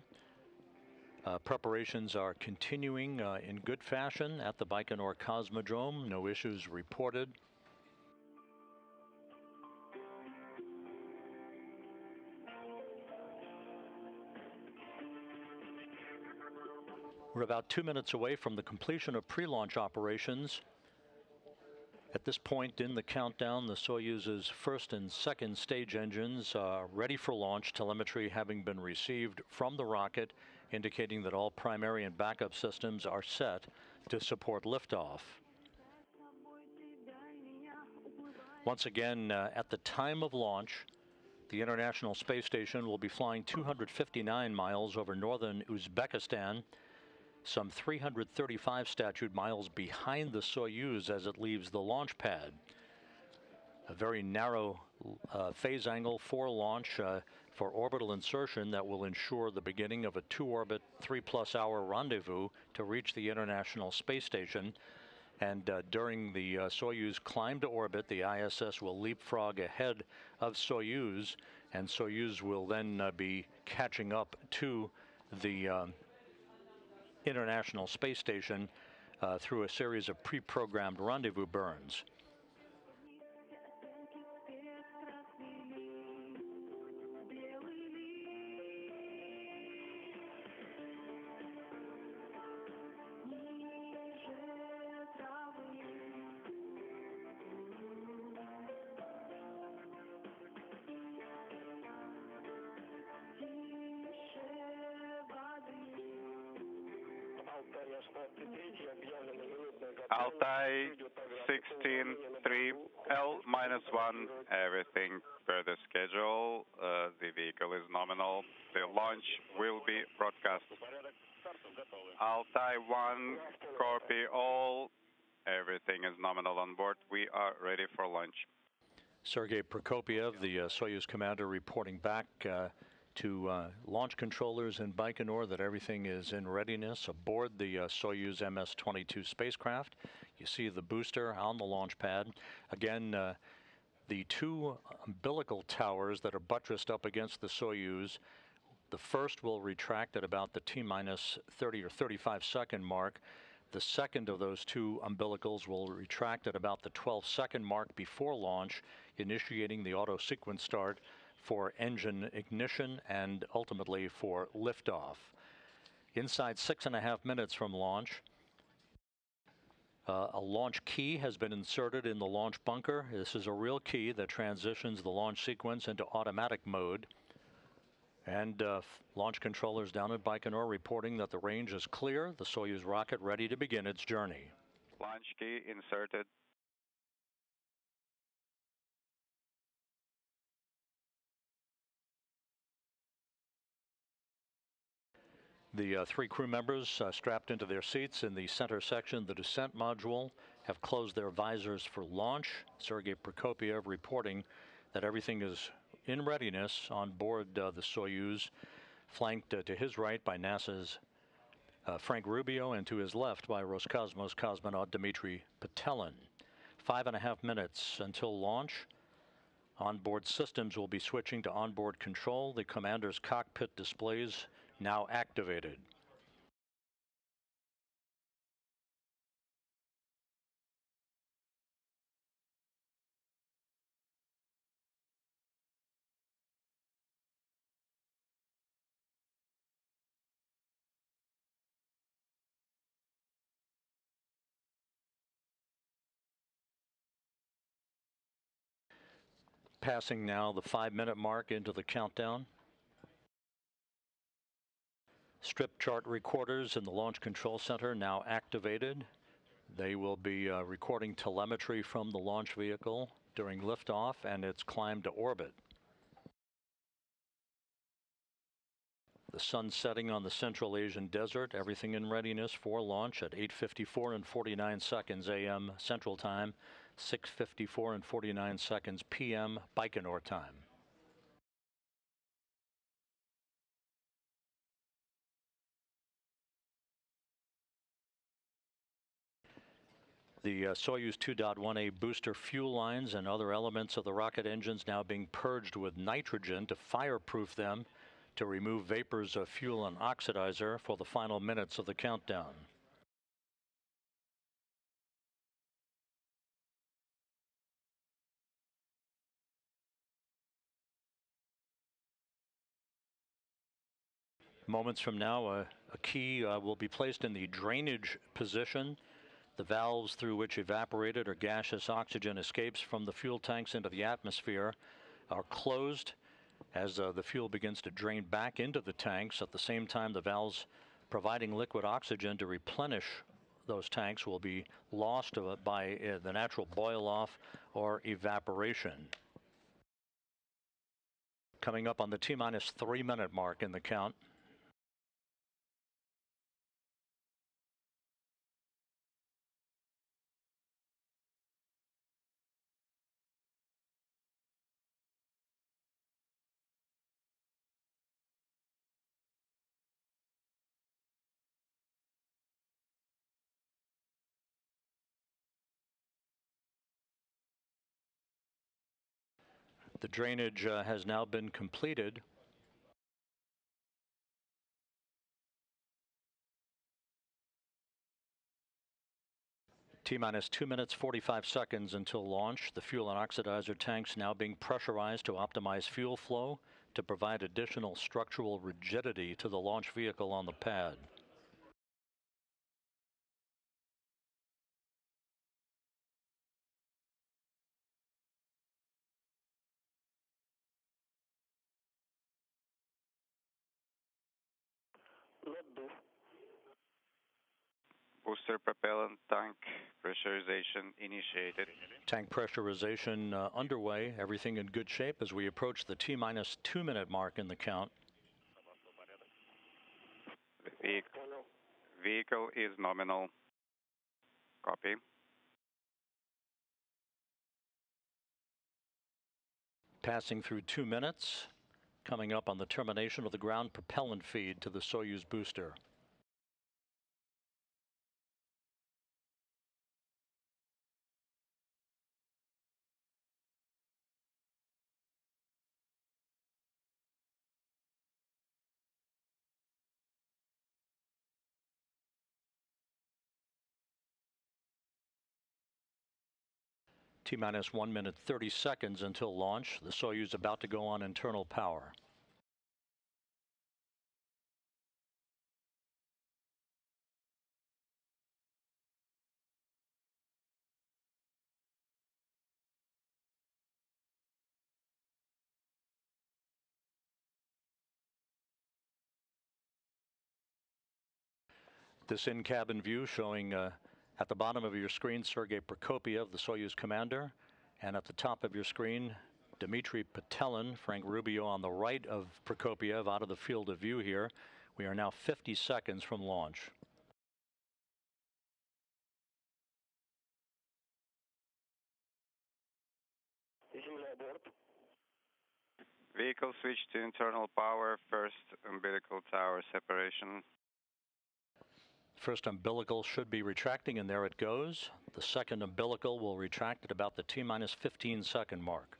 Preparations are continuing in good fashion at the Baikonur Cosmodrome. No issues reported. We're about 2 minutes away from the completion of pre-launch operations. At this point in the countdown, the Soyuz's first and second stage engines are ready for launch, telemetry having been received from the rocket, indicating that all primary and backup systems are set to support liftoff. Once again, at the time of launch, the International Space Station will be flying 259 miles over northern Uzbekistan, some 335 statute miles behind the Soyuz as it leaves the launch pad. A very narrow phase angle for launch for orbital insertion that will ensure the beginning of a 2-orbit, 3+ hour rendezvous to reach the International Space Station. And during the Soyuz climb to orbit, the ISS will leapfrog ahead of Soyuz, and Soyuz will then be catching up to the International Space Station through a series of pre-programmed rendezvous burns. Altai 16-3 L-1, everything per the schedule. The vehicle is nominal. The launch will be broadcast. Altai 1, copy all. Everything is nominal on board. We are ready for launch. Sergei Prokopiev, the Soyuz commander, reporting back to launch controllers in Baikonur that everything is in readiness aboard the Soyuz MS-22 spacecraft. You see the booster on the launch pad. Again, the two umbilical towers that are buttressed up against the Soyuz, the first will retract at about the T-minus 30 or 35-second mark. The second of those two umbilicals will retract at about the 12-second mark before launch, initiating the auto sequence start for engine ignition and ultimately for liftoff. Inside 6.5 minutes from launch, a launch key has been inserted in the launch bunker. This is a real key that transitions the launch sequence into automatic mode. And launch controllers down at Baikonur reporting that the range is clear, the Soyuz rocket ready to begin its journey. Launch key inserted. The three crew members strapped into their seats in the center section of the descent module have closed their visors for launch. Sergei Prokopiev reporting that everything is in readiness on board the Soyuz, flanked to his right by NASA's Frank Rubio and to his left by Roscosmos cosmonaut Dmitry Petelin. 5.5 minutes until launch. Onboard systems will be switching to onboard control. The commander's cockpit displays now activated. Passing now the 5-minute mark into the countdown. Strip chart recorders in the Launch Control Center now activated. They will be recording telemetry from the launch vehicle during liftoff and its climb to orbit. The sun setting on the Central Asian desert, everything in readiness for launch at 8:54 and 49 seconds a.m. Central Time, 6:54 and 49 seconds p.m. Baikonur time. The Soyuz 2.1A booster fuel lines and other elements of the rocket engines now being purged with nitrogen to fireproof them, to remove vapors of fuel and oxidizer for the final minutes of the countdown. Moments from now, a key will be placed in the drainage position. The valves through which evaporated or gaseous oxygen escapes from the fuel tanks into the atmosphere are closed as the fuel begins to drain back into the tanks. At the same time, the valves providing liquid oxygen to replenish those tanks will be lost by the natural boil-off or evaporation. Coming up on the T-minus 3-minute mark in the count. The drainage has now been completed. T-minus 2 minutes 45 seconds until launch. The fuel and oxidizer tanks now being pressurized to optimize fuel flow to provide additional structural rigidity to the launch vehicle on the pad. Booster propellant tank pressurization initiated. Tank pressurization underway. Everything in good shape as we approach the T-minus 2-minute mark in the count. The vehicle is nominal. Copy. Passing through 2 minutes. Coming up on the termination of the ground propellant feed to the Soyuz booster. T-minus 1 minute 30 seconds until launch. The Soyuz about to go on internal power. This in-cabin view showing at the bottom of your screen, Sergei Prokopyev, the Soyuz commander, and at the top of your screen, Dmitry Petelin, Frank Rubio on the right of Prokopyev out of the field of view here. We are now 50 seconds from launch. Vehicle switch to internal power, first umbilical tower separation. First umbilical should be retracting, and there it goes. The second umbilical will retract at about the T-minus 15 second mark.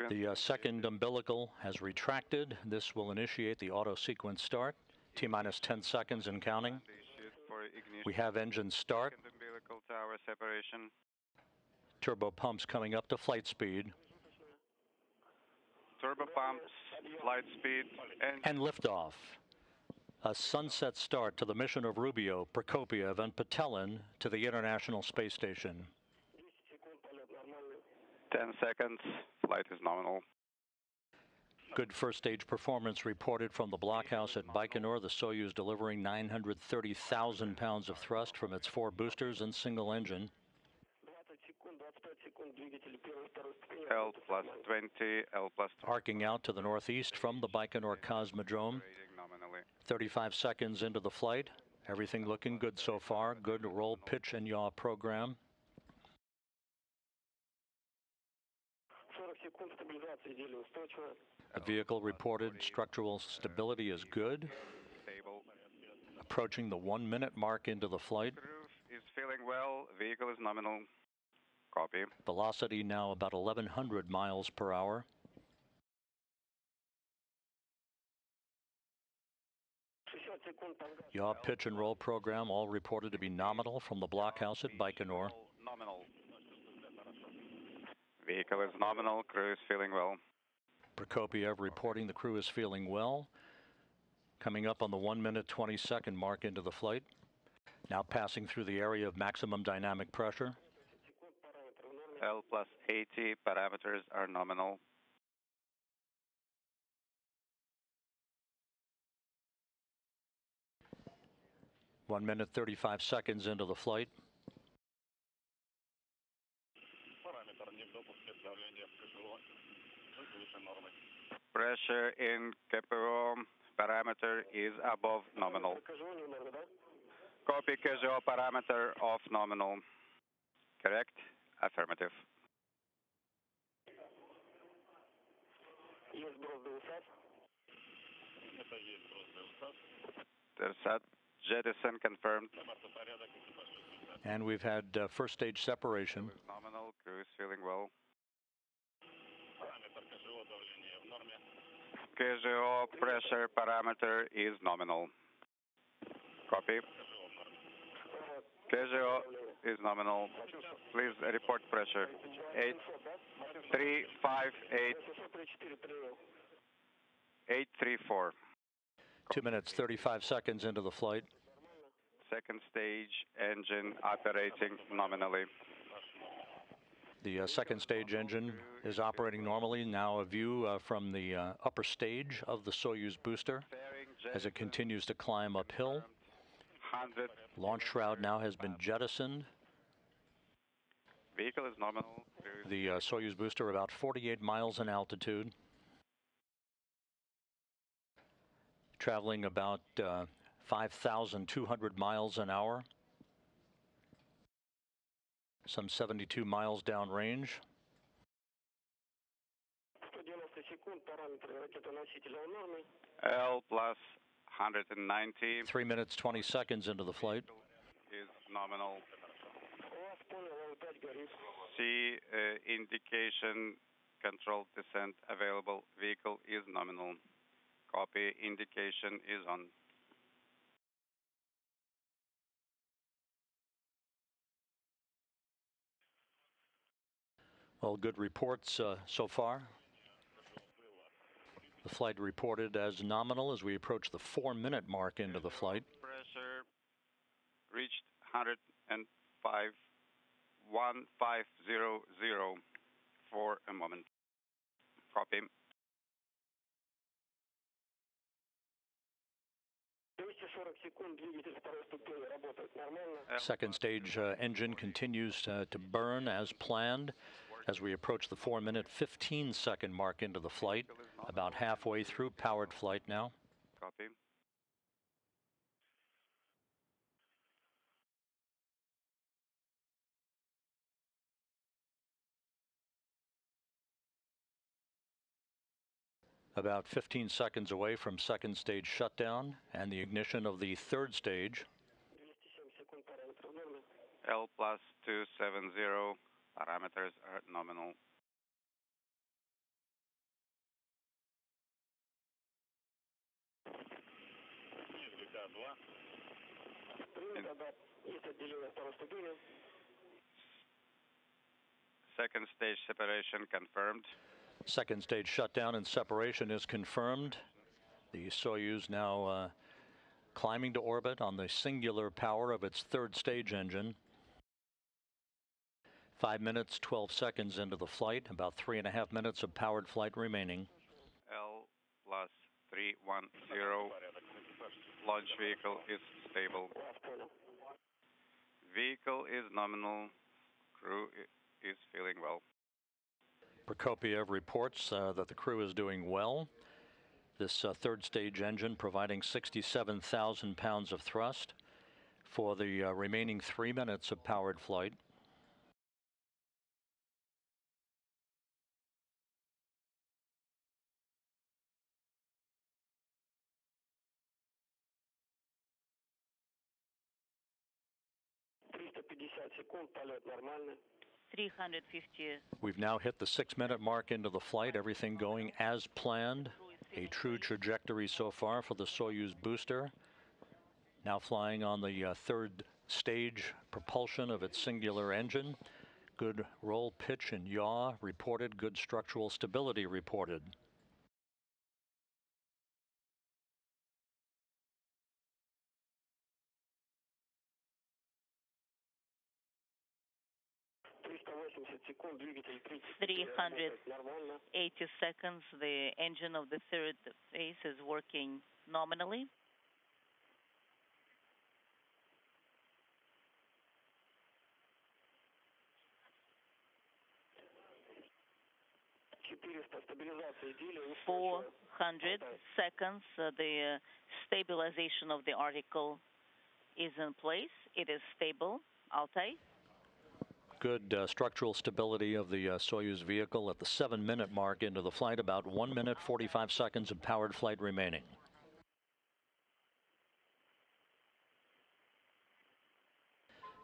The second umbilical has retracted. This will initiate the auto sequence start. T-minus 10 seconds and counting. We have engine start. Umbilical tower separation. Turbo pumps coming up to flight speed. Turbo pumps, flight speed, and liftoff. A sunset start to the mission of Rubio, Prokopyev, and Petelin to the International Space Station. 10 seconds. Flight is nominal. Good first stage performance reported from the blockhouse at Baikonur. The Soyuz delivering 930,000 pounds of thrust from its 4 boosters and single engine. L plus 20, L plus 20. Arcing out to the northeast from the Baikonur Cosmodrome. 35 seconds into the flight. Everything looking good so far. Good roll, pitch, and yaw program. The vehicle reported structural stability is good, Stable. approaching the 1 minute mark into the flight. Crew is feeling well. Vehicle is nominal. Copy. Velocity now about 1,100 miles per hour. Yaw pitch and roll program all reported to be nominal from the blockhouse at Baikonur. Nominal. Vehicle is nominal. Crew is feeling well. Prokopiev reporting the crew is feeling well. Coming up on the 1 minute 20-second mark into the flight. Now passing through the area of maximum dynamic pressure. L plus 80 parameters are nominal. One minute 35 seconds into the flight. Pressure in KPO parameter is above nominal. Copy KZO parameter of nominal. Correct? Affirmative. There's that. Jettison confirmed. And we've had first stage separation. Nominal. Crew is feeling well. KZO pressure parameter is nominal. Copy. KZO is nominal. Please report pressure. 8358. 834. 2 minutes 35 seconds into the flight. Second stage engine operating nominally. The second stage engine is operating normally. Now a view from the upper stage of the Soyuz booster as it continues to climb uphill. 100. Launch shroud now has been jettisoned. Vehicle is nominal. The Soyuz booster about 48 miles in altitude. Traveling about 5,200 miles an hour. Some 72 miles downrange. L plus 190. 3 minutes 20 seconds into the flight. Is nominal. C indication controlled descent available. Vehicle is nominal. Copy. Indication is on. Well, good reports so far. The flight reported as nominal as we approach the 4 minute mark into the flight. Pressure reached 105, 1500 for a moment. Copy. Second stage engine continues to burn as planned as we approach the 4 minute 15 second mark into the flight. About halfway through powered flight now. Copy. About 15 seconds away from second stage shutdown and the ignition of the third stage. L plus 270 parameters are nominal. Second stage separation confirmed. Second stage shutdown and separation is confirmed. The Soyuz now climbing to orbit on the singular power of its third stage engine. 5 minutes, 12 seconds into the flight, about 3.5 minutes of powered flight remaining. L plus 310. Launch vehicle is stable. Vehicle is nominal. Crew is feeling well. Prokopiev reports that the crew is doing well. This third stage engine providing 67,000 pounds of thrust for the remaining 3 minutes of powered flight. секунд, полет нормальный. 350. We've now hit the 6-minute mark into the flight, everything going as planned. A true trajectory so far for the Soyuz booster. Now flying on the third stage propulsion of its singular engine. Good roll, pitch, and yaw reported. Good structural stability reported. Секунд, двигатель 380 seconds. The engine of the third phase is working nominally. стабилизация изделия. 400 seconds. The stabilization of the article is in place. It is stable. Altai. Good structural stability of the Soyuz vehicle at the 7-minute mark into the flight. About 1 minute 45 seconds of powered flight remaining.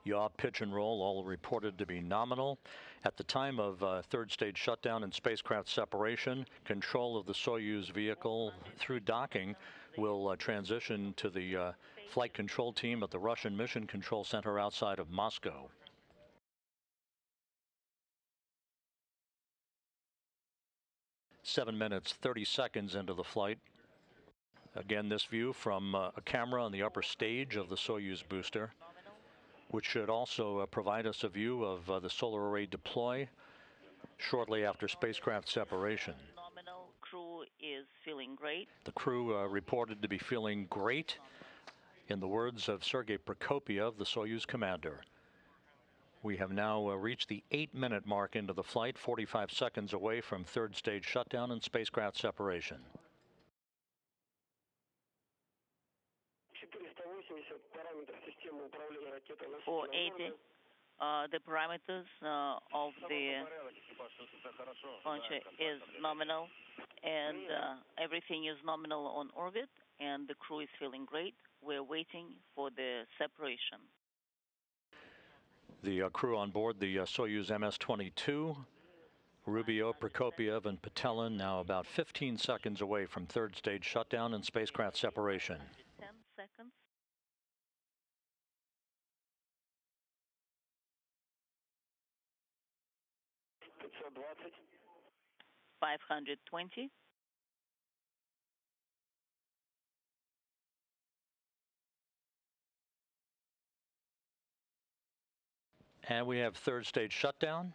Yaw, pitch, and roll all reported to be nominal. At the time of third stage shutdown and spacecraft separation, control of the Soyuz vehicle through docking will transition to the flight control team at the Russian Mission Control Center outside of Moscow. Seven minutes, 30 seconds into the flight. Again, this view from a camera on the upper stage of the Soyuz booster, which should also provide us a view of the solar array deploy shortly after spacecraft separation. Nominal crew is feeling great. The crew reported to be feeling great, in the words of Sergei Prokopyev, the Soyuz commander. We have now reached the 8-minute mark into the flight, 45 seconds away from third stage shutdown and spacecraft separation. 480. The parameters of the launcher is nominal, and everything is nominal on orbit, and the crew is feeling great. We're waiting for the separation. The crew on board the Soyuz MS-22, Rubio, Prokopyev, and Petelin, now about 15 seconds away from third stage shutdown and spacecraft separation. 10 seconds. $520. And we have third stage shutdown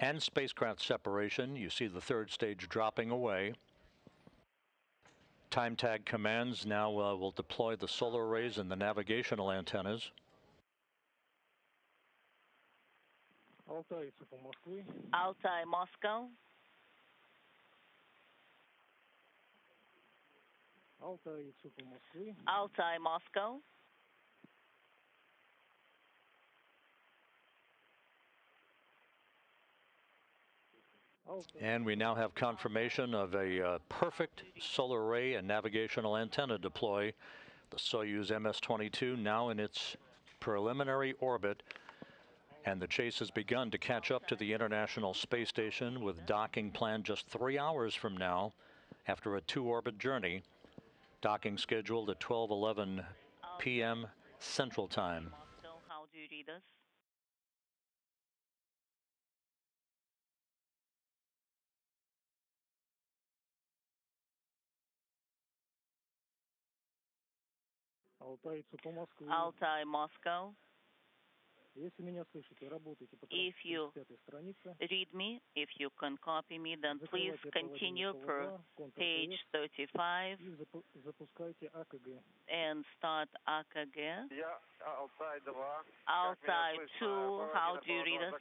and spacecraft separation. You see the third stage dropping away. Time tag commands now will deploy the solar arrays and the navigational antennas. Altai, Moskva. Altai, Moscow. Altai, Moskva. Altai, Moscow. And we now have confirmation of a perfect solar array and navigational antenna deploy. The Soyuz MS-22 now in its preliminary orbit, and the chase has begun to catch up to the International Space Station, with docking planned just 3 hours from now after a 2-orbit journey. Docking scheduled at 12:11 p.m. Central Time. Moscow, how do you read us? Altai, Moskva. Altai, Moscow. Если меня слышите, работайте по If you 35-й странице. read me, if you can copy me, then please continue per page 35 И запускайте АКГ. and start AKG. Я Алтай 2. Altai 2, how do you read us?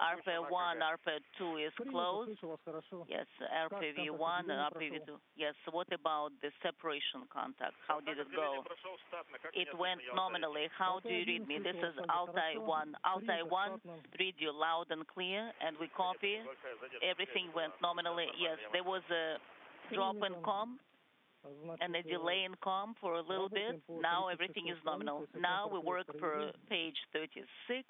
RP1, RP2 is Принято, closed. слышу вас хорошо. Yes, RPV1 and RPV2. Yes, what about the separation contact? How did it go? It went nominally. How do you read me? This is Altai 1. Altai 1, read you loud and clear, and we copy. Everything went nominally. Yes, there was a drop in comm and a delay in comm for a little bit. Now everything is nominal. Now we work per page 36.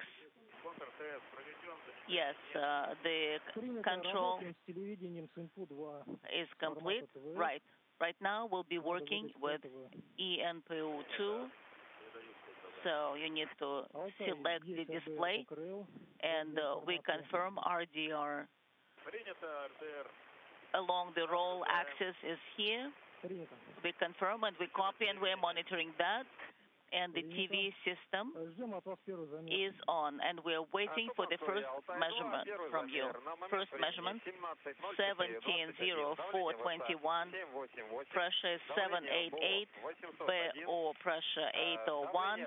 Yes, the Принято. control Работаем с телевидением с Инпу 2. is complete. Формата ТВ. Right. Right now we'll be Надо working выдать with ТВ. ENPU2. So you need to Алтай select the есть АДР display, УКРЛ. and we Информация. confirm RDR. Along the roll axis is here. Принято. We confirm and we copy, and we're monitoring that. And the TV system Ждем от вас первый замер. is on, and we're waiting for the first measurement from you. First measurement, 170421. Pressure is 788. BO pressure 801.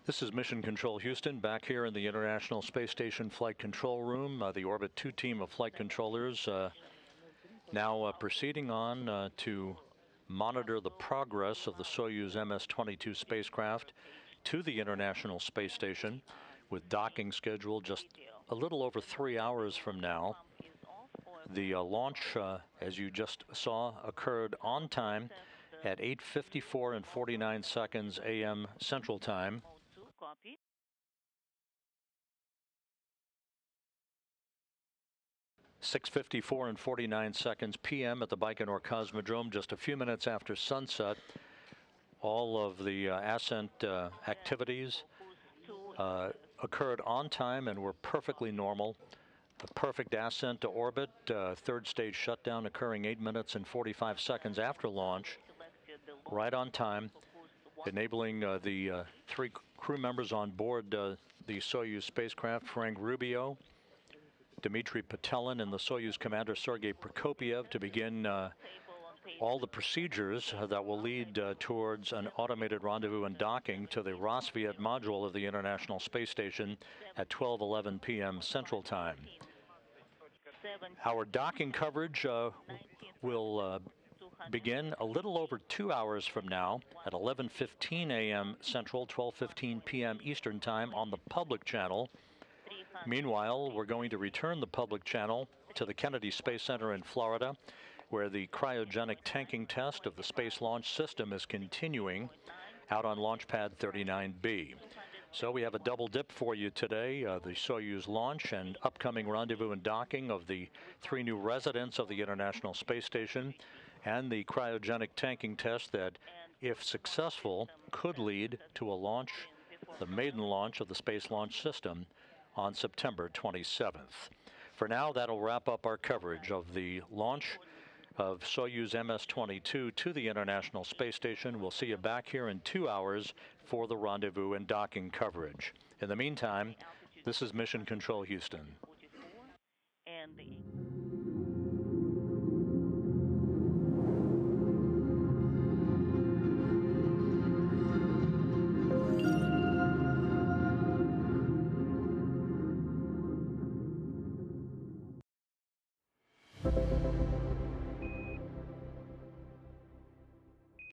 This is Mission Control Houston, back here in the International Space Station Flight Control Room. The Orbit 2 team of flight controllers now proceeding on to monitor the progress of the Soyuz MS-22 spacecraft to the International Space Station, with docking scheduled just a little over 3 hours from now. The launch, as you just saw, occurred on time at 8:54 and 49 seconds a.m. Central Time. Copy. 6:54 and 49 seconds p.m. at the Baikonur Cosmodrome, just a few minutes after sunset. All of the ascent activities occurred on time and were perfectly normal. A perfect ascent to orbit, third stage shutdown occurring 8 minutes and 45 seconds after launch, right on time, enabling the three crew members on board the Soyuz spacecraft, Frank Rubio, Dmitry Petelin, and the Soyuz commander Sergei Prokopiev, to begin all the procedures that will lead towards an automated rendezvous and docking to the Rassvet module of the International Space Station at 12:11 p.m. Central Time. Our docking coverage will begin a little over 2 hours from now at 11:15 a.m. Central, 12:15 p.m. Eastern Time on the public channel. Meanwhile, we're going to return the public channel to the Kennedy Space Center in Florida, where the cryogenic tanking test of the Space Launch System is continuing out on Launch Pad 39B. So we have a double dip for you today, the Soyuz launch and upcoming rendezvous and docking of the three new residents of the International Space Station, and the cryogenic tanking test that, if successful, could lead to a launch, the maiden launch of the Space Launch System on September 27th. For now, that'll wrap up our coverage of the launch of Soyuz MS-22 to the International Space Station. We'll see you back here in 2 hours for the rendezvous and docking coverage. In the meantime, this is Mission Control Houston.